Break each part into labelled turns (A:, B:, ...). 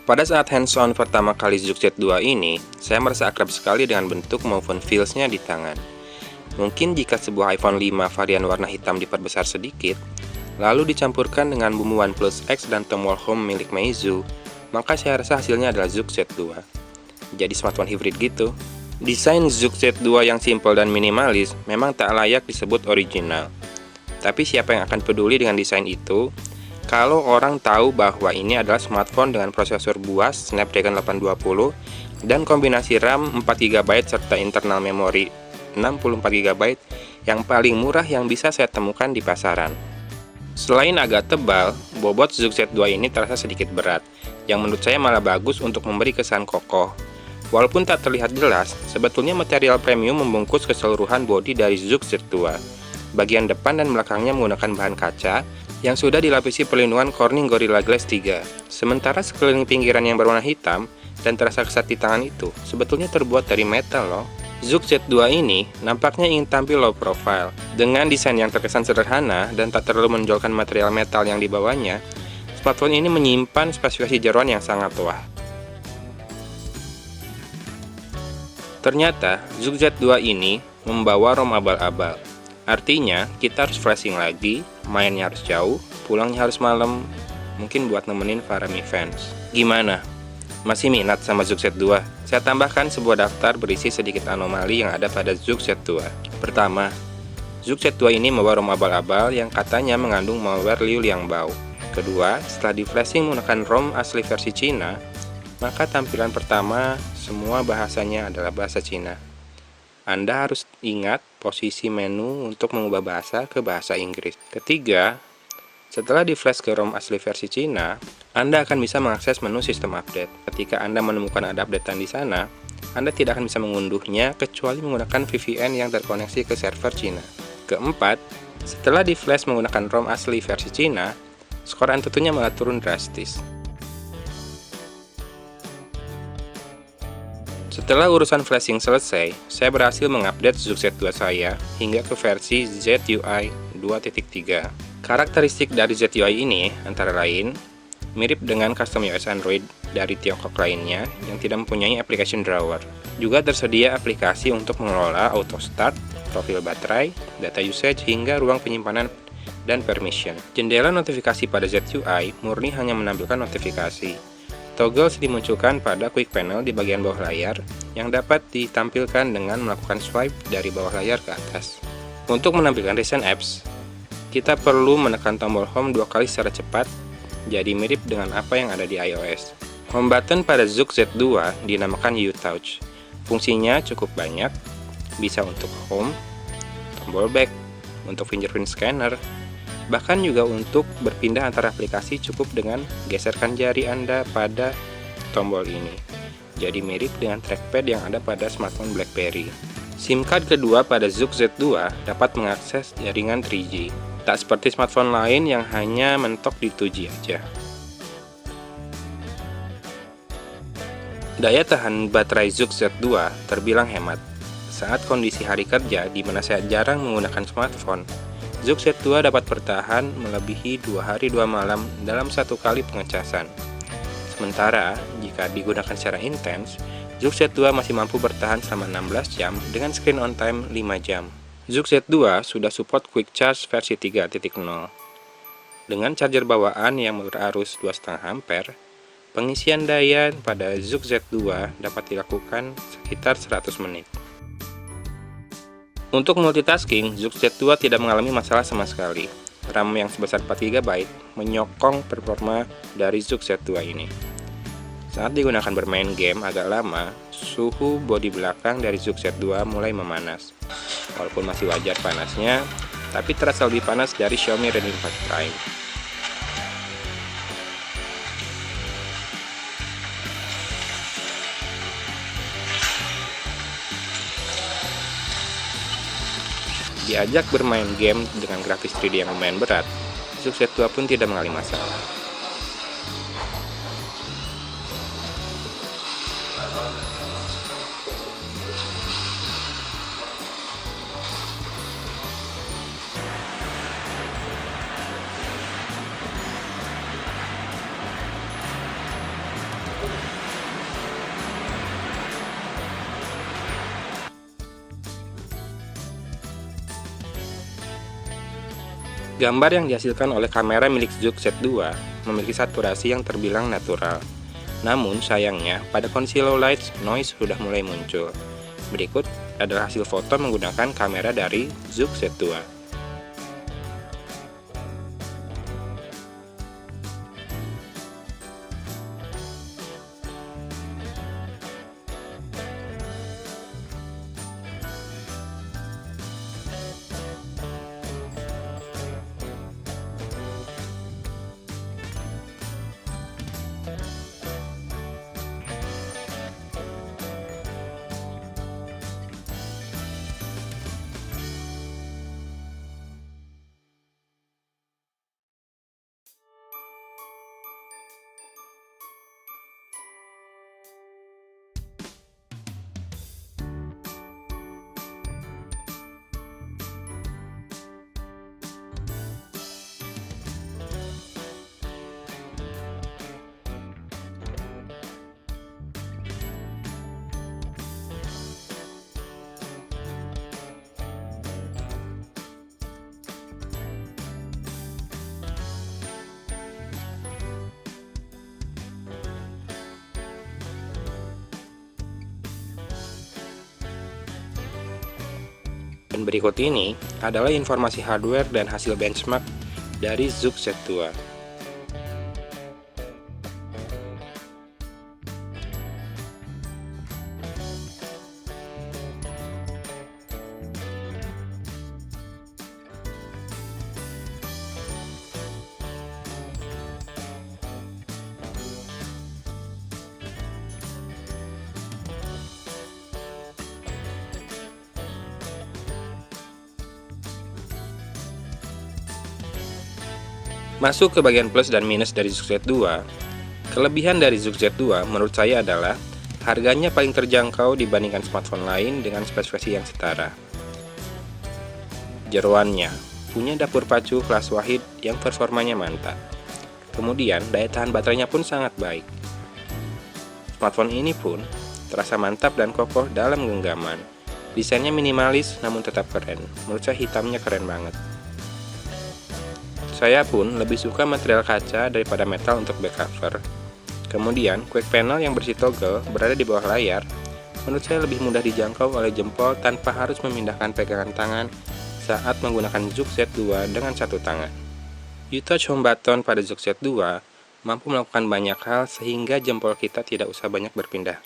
A: Pada saat hands-on pertama kali Zook Z2 ini, saya merasa akrab sekali dengan bentuk maupun feels-nya di tangan. Mungkin jika sebuah iPhone 5 varian warna hitam diperbesar sedikit, lalu dicampurkan dengan bumbu OnePlus X dan tombol home milik Meizu, maka saya rasa hasilnya adalah Zook Z2. Jadi smartphone hybrid gitu. Desain Zook Z2 yang simpel dan minimalis memang tak layak disebut original. Tapi siapa yang akan peduli dengan desain itu kalau orang tahu bahwa ini adalah smartphone dengan prosesor buas Snapdragon 820 dan kombinasi RAM 4GB serta internal memori 64GB yang paling murah yang bisa saya temukan di pasaran. Selain agak tebal, bobot Zook Z2 ini terasa sedikit berat, yang menurut saya malah bagus untuk memberi kesan kokoh. Walaupun tak terlihat jelas, sebetulnya material premium membungkus keseluruhan bodi dari Zook Z2. Bagian depan dan belakangnya menggunakan bahan kaca yang sudah dilapisi perlindungan Corning Gorilla Glass 3. Sementara sekeliling pinggiran yang berwarna hitam dan terasa kesat di tangan itu sebetulnya terbuat dari metal loh. Zook Z2 ini nampaknya ingin tampil low profile. Dengan desain yang terkesan sederhana dan tak terlalu menonjolkan material metal yang dibawanya, smartphone ini menyimpan spesifikasi jeroan yang sangat wah. Ternyata Zook Z2 ini membawa ROM abal-abal. Artinya, kita harus flashing lagi, mainnya harus jauh, pulangnya harus malam, mungkin buat nemenin para Mi fans. Gimana? Masih minat sama Zook Z2? Saya tambahkan sebuah daftar berisi sedikit anomali yang ada pada Zook Z2. Pertama, Zook Z2 ini membawa ROM abal-abal yang katanya mengandung malware Liu Liangbao. Kedua, setelah di flashing menggunakan ROM asli versi Cina, maka tampilan pertama semua bahasanya adalah bahasa Cina. Anda harus ingat posisi menu untuk mengubah bahasa ke bahasa Inggris. Ketiga, setelah di-flash ke ROM asli versi Cina, Anda akan bisa mengakses menu sistem update. Ketika Anda menemukan ada updatean di sana, Anda tidak akan bisa mengunduhnya kecuali menggunakan VPN yang terkoneksi ke server Cina. Keempat, setelah di-flash menggunakan ROM asli versi Cina, skor Antutunya malah turun drastis. Setelah urusan flashing selesai, saya berhasil mengupdate Zook Z2 saya hingga ke versi ZUI 2.3. Karakteristik dari ZUI ini antara lain mirip dengan custom iOS Android dari Tiongkok lainnya yang tidak mempunyai application drawer. Juga tersedia aplikasi untuk mengelola auto start, profil baterai, data usage, hingga ruang penyimpanan dan permission. Jendela notifikasi pada ZUI murni hanya menampilkan notifikasi. Toggles dimunculkan pada quick panel di bagian bawah layar yang dapat ditampilkan dengan melakukan swipe dari bawah layar ke atas. Untuk menampilkan recent apps, kita perlu menekan tombol home 2 kali secara cepat, jadi mirip dengan apa yang ada di iOS. Home button pada Zook Z2 dinamakan U-Touch. Fungsinya cukup banyak, bisa untuk home, tombol back, untuk fingerprint scanner, bahkan juga untuk berpindah antara aplikasi cukup dengan geserkan jari Anda pada tombol ini. Jadi mirip dengan trackpad yang ada pada smartphone BlackBerry. SIM card kedua pada Zook Z2 dapat mengakses jaringan 3G. Tak seperti smartphone lain yang hanya mentok di 2G aja. Daya tahan baterai Zook Z2 terbilang hemat. Saat kondisi hari kerja di mana saya jarang menggunakan smartphone, Zook Z2 dapat bertahan melebihi 2 hari 2 malam dalam 1 kali pengecasan. Sementara, jika digunakan secara intens, Zook Z2 masih mampu bertahan selama 16 jam dengan screen on time 5 jam. Zook Z2 sudah support Quick Charge versi 3.0. Dengan charger bawaan yang berarus 2,5 ampere, pengisian daya pada Zook Z2 dapat dilakukan sekitar 100 menit. Untuk multitasking, Zook Z2 tidak mengalami masalah sama sekali. RAM yang sebesar 4GB menyokong performa dari Zook Z2 ini. Saat digunakan bermain game agak lama, suhu bodi belakang dari Zook Z2 mulai memanas. Walaupun masih wajar panasnya, tapi terasa lebih panas dari Xiaomi Redmi 4 Prime. Diajak bermain game dengan grafis 3D yang lumayan berat, Zook Z2 pun tidak mengalami masalah. Gambar yang dihasilkan oleh kamera milik Zook Z2 memiliki saturasi yang terbilang natural. Namun sayangnya, pada kondisi low light, noise sudah mulai muncul. Berikut adalah hasil foto menggunakan kamera dari Zook Z2. Dan berikut ini adalah informasi hardware dan hasil benchmark dari Zook Z2. Masuk ke bagian plus dan minus dari Zook Z2. Kelebihan dari Zook Z2 menurut saya adalah harganya paling terjangkau dibandingkan smartphone lain dengan spesifikasi yang setara. Jeroannya, punya dapur pacu kelas Wahid yang performanya mantap. Kemudian, daya tahan baterainya pun sangat baik. Smartphone ini pun terasa mantap dan kokoh dalam genggaman. Desainnya minimalis namun tetap keren. Menurut saya hitamnya keren banget. Saya pun lebih suka material kaca daripada metal untuk back cover. Kemudian, quick panel yang bersih toggle berada di bawah layar. Menurut saya lebih mudah dijangkau oleh jempol tanpa harus memindahkan pegangan tangan saat menggunakan Zook Z2 dengan satu tangan. U-Touch Home Button pada Zook Z2 mampu melakukan banyak hal sehingga jempol kita tidak usah banyak berpindah.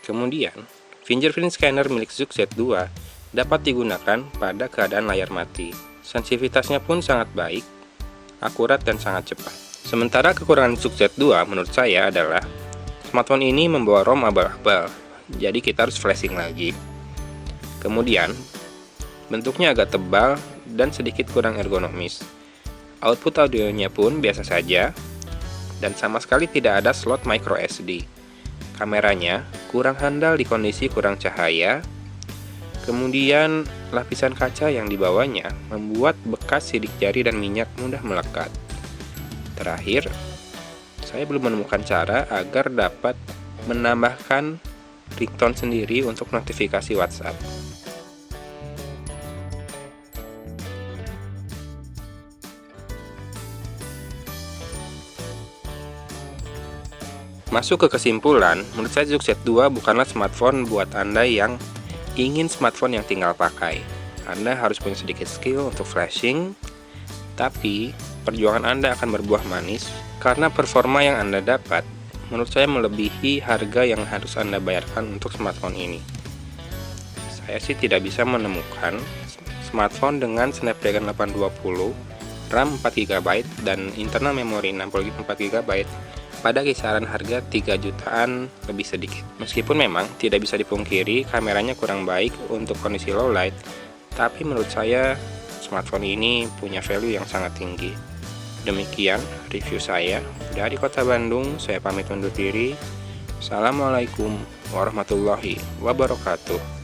A: Kemudian, fingerprint scanner milik Zook Z2 dapat digunakan pada keadaan layar mati. Sensitivitasnya pun sangat baik, akurat dan sangat cepat. Sementara kekurangan Zook Z2 menurut saya adalah smartphone ini membawa ROM abal-abal, jadi kita harus flashing lagi. Kemudian, bentuknya agak tebal dan sedikit kurang ergonomis. Output audionya pun biasa saja, dan sama sekali tidak ada slot micro SD. Kameranya kurang handal di kondisi kurang cahaya. Kemudian, lapisan kaca yang dibawanya membuat bekas sidik jari dan minyak mudah melekat. Terakhir, saya belum menemukan cara agar dapat menambahkan ringtone sendiri untuk notifikasi WhatsApp. Masuk ke kesimpulan, menurut saya Zook Z2 bukanlah smartphone buat Anda yang ingin smartphone yang tinggal pakai. Anda harus punya sedikit skill untuk flashing, tapi perjuangan Anda akan berbuah manis karena performa yang Anda dapat menurut saya melebihi harga yang harus Anda bayarkan untuk smartphone ini. Saya sih tidak bisa menemukan smartphone dengan Snapdragon 820, RAM 4GB, dan internal memori 64GB pada kisaran harga 3 jutaan lebih sedikit. Meskipun memang tidak bisa dipungkiri kameranya kurang baik untuk kondisi low light, tapi menurut saya smartphone ini punya value yang sangat tinggi. Demikian review saya dari Kota Bandung. Saya pamit undur diri. Assalamualaikum warahmatullahi wabarakatuh.